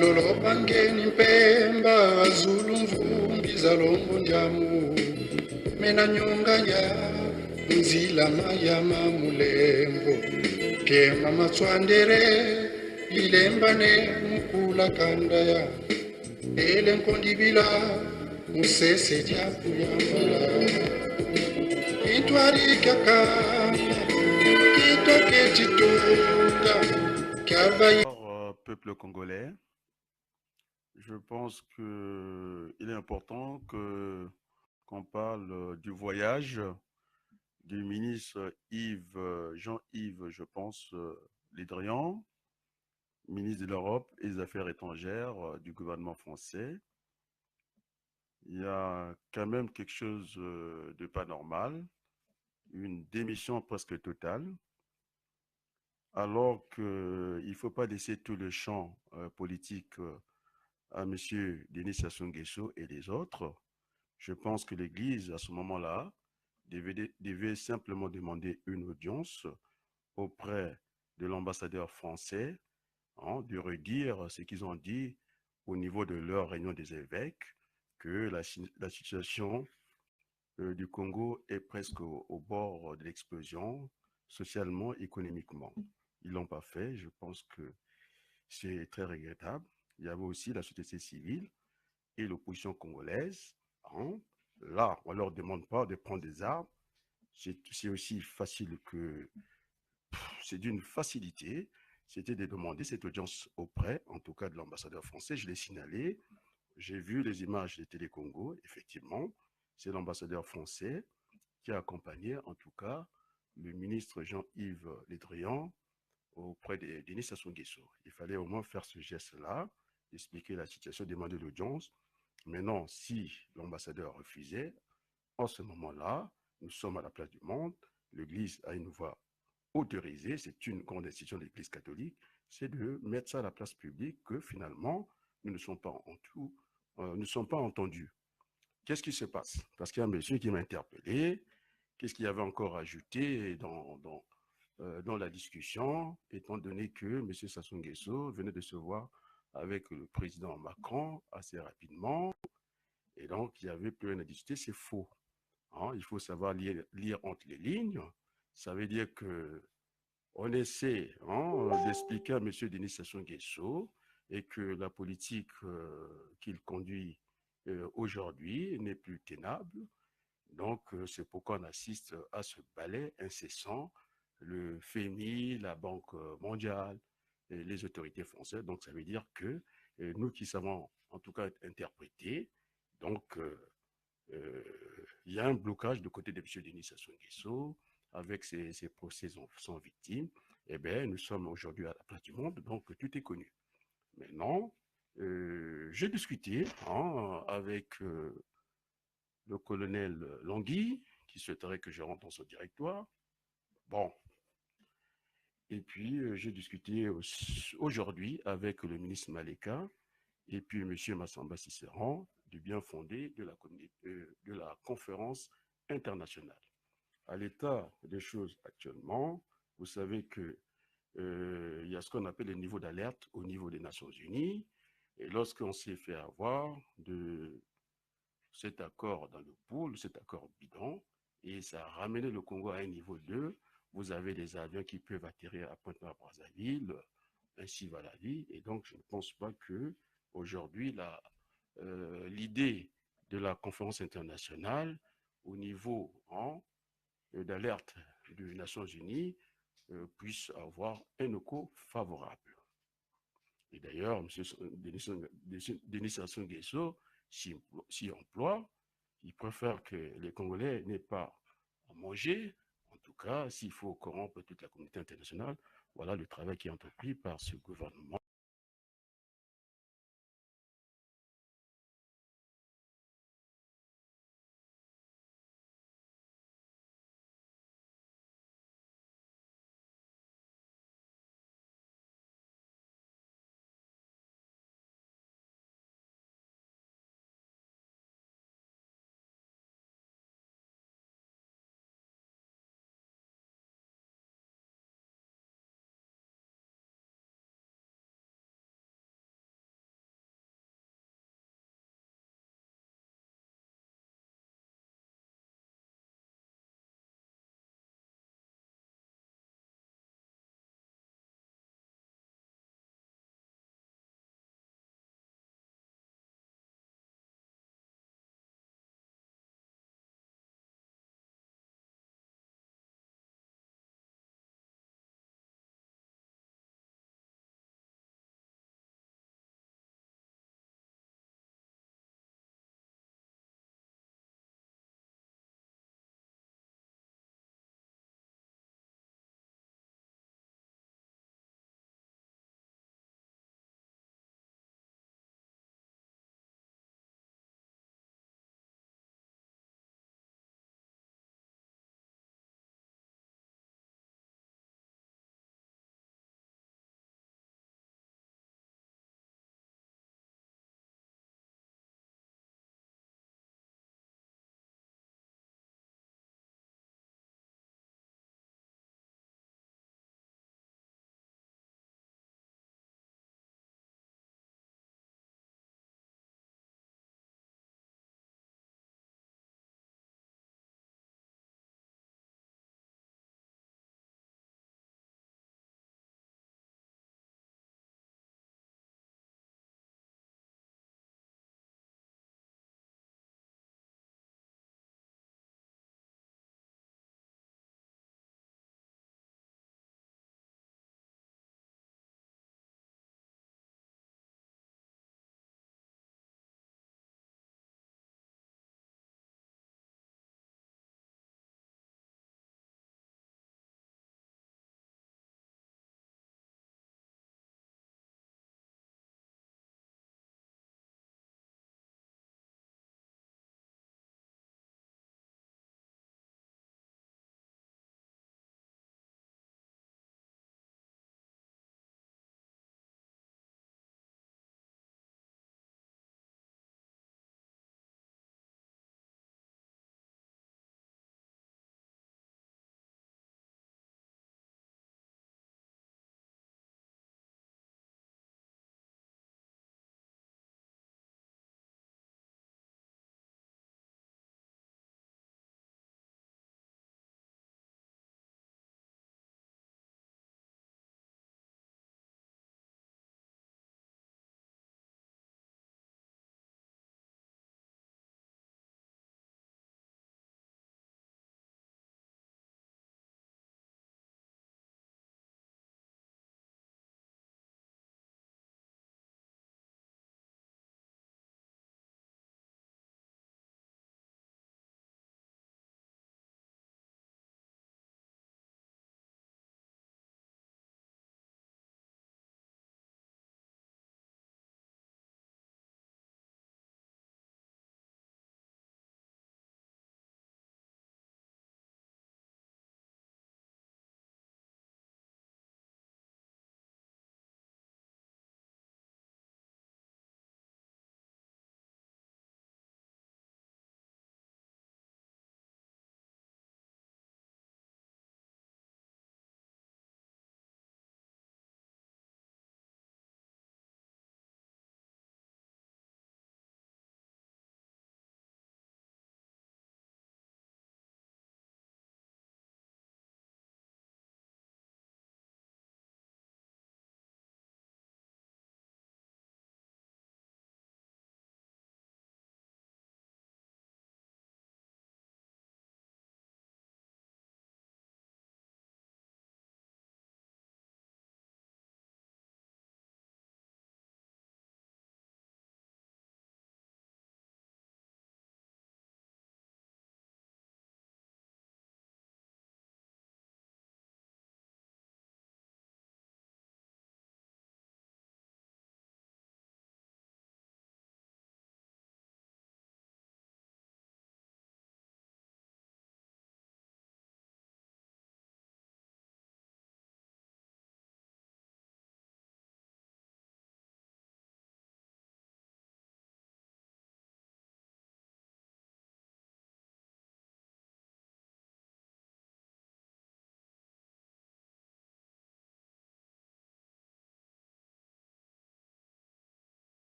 lolobangeni mpemba zulu mvumbi zalongo njamu mena nyonganya nzila mayama mulembo kema matswandere lilembane mkula kandaya ele nkondibila musese diapu yambala intwarikaka kitoke tituka kyavayi. Peuple congolais, je pense qu'il est important qu'on parle du voyage du ministre Jean-Yves, je pense, Le Drian, ministre de l'Europe et des Affaires étrangères du gouvernement français. Il y a quand même quelque chose de pas normal, une démission presque totale, alors qu'il ne faut pas laisser tout le champ politique à M. Denis Sassou Nguesso et les autres. Je pense que l'Église, à ce moment-là, devait simplement demander une audience auprès de l'ambassadeur français, hein, de redire ce qu'ils ont dit au niveau de leur réunion des évêques, que la situation du Congo est presque au bord de l'explosion, socialement, économiquement. Ils ne l'ont pas fait, je pense que c'est très regrettable. Il y avait aussi la société civile et l'opposition congolaise. Hein. Là, on ne leur demande pas de prendre des armes. C'est aussi facile que... C'est d'une facilité. C'était de demander cette audience auprès, en tout cas de l'ambassadeur français. Je l'ai signalé. J'ai vu les images de Télé Congo. Effectivement, c'est l'ambassadeur français qui a accompagné, en tout cas, le ministre Jean-Yves Le Drian auprès de Denis Sassou Nguesso. Il fallait au moins faire ce geste-là, expliquer la situation, demander l'audience. Maintenant, si l'ambassadeur refusait, en ce moment-là, nous sommes à la place du monde, l'Église a une voix autorisée, c'est une grande institution de l'Église catholique, c'est de mettre ça à la place publique que finalement, nous ne sommes pas entendus. Qu'est-ce qui se passe? Parce qu'il y a un monsieur qui m'a interpellé, qu'est-ce qu'il y avait encore ajouté dans la discussion, étant donné que M. Sassou Nguesso venait de se voir avec le président Macron assez rapidement, et donc il n'y avait plus rien à discuter, c'est faux. Hein, il faut savoir lire entre les lignes. Ça veut dire que on essaie d'expliquer à M. Denis Sassou Nguesso et que la politique qu'il conduit aujourd'hui n'est plus tenable. Donc, c'est pourquoi on assiste à ce balai incessant, le FMI, la Banque mondiale, et les autorités françaises. Donc, ça veut dire que nous qui savons en tout cas interpréter, donc il y a un blocage de côté de M. Denis Sassou Nguesso avec ses procès sans victime. Eh bien, nous sommes aujourd'hui à la place du monde, donc tout est connu. Maintenant, j'ai discuté avec le colonel Langui, qui souhaiterait que je rentre dans son directoire. Bon. Et puis, j'ai discuté aujourd'hui avec le ministre Maleka et puis M. Massamba Cicéron du bien fondé de la conférence internationale. À l'état des choses actuellement, vous savez que il y a ce qu'on appelle le niveau d'alerte au niveau des Nations Unies. Et lorsqu'on s'est fait avoir de cet accord dans le pool, cet accord bidon, et ça a ramené le Congo à un niveau 2. Vous avez des avions qui peuvent atterrir à Pointe-Noire-Brazzaville, ainsi va la vie. Et donc, je ne pense pas que aujourd'hui l'idée de la conférence internationale au niveau d'alerte des Nations Unies puisse avoir un écho favorable. Et d'ailleurs, M. Denis Sassou Nguesso s'y emploie. Il préfère que les Congolais n'aient pas à manger. En tout cas, s'il faut corrompre toute la communauté internationale, voilà le travail qui est entrepris par ce gouvernement.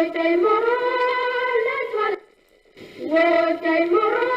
Wotai moro,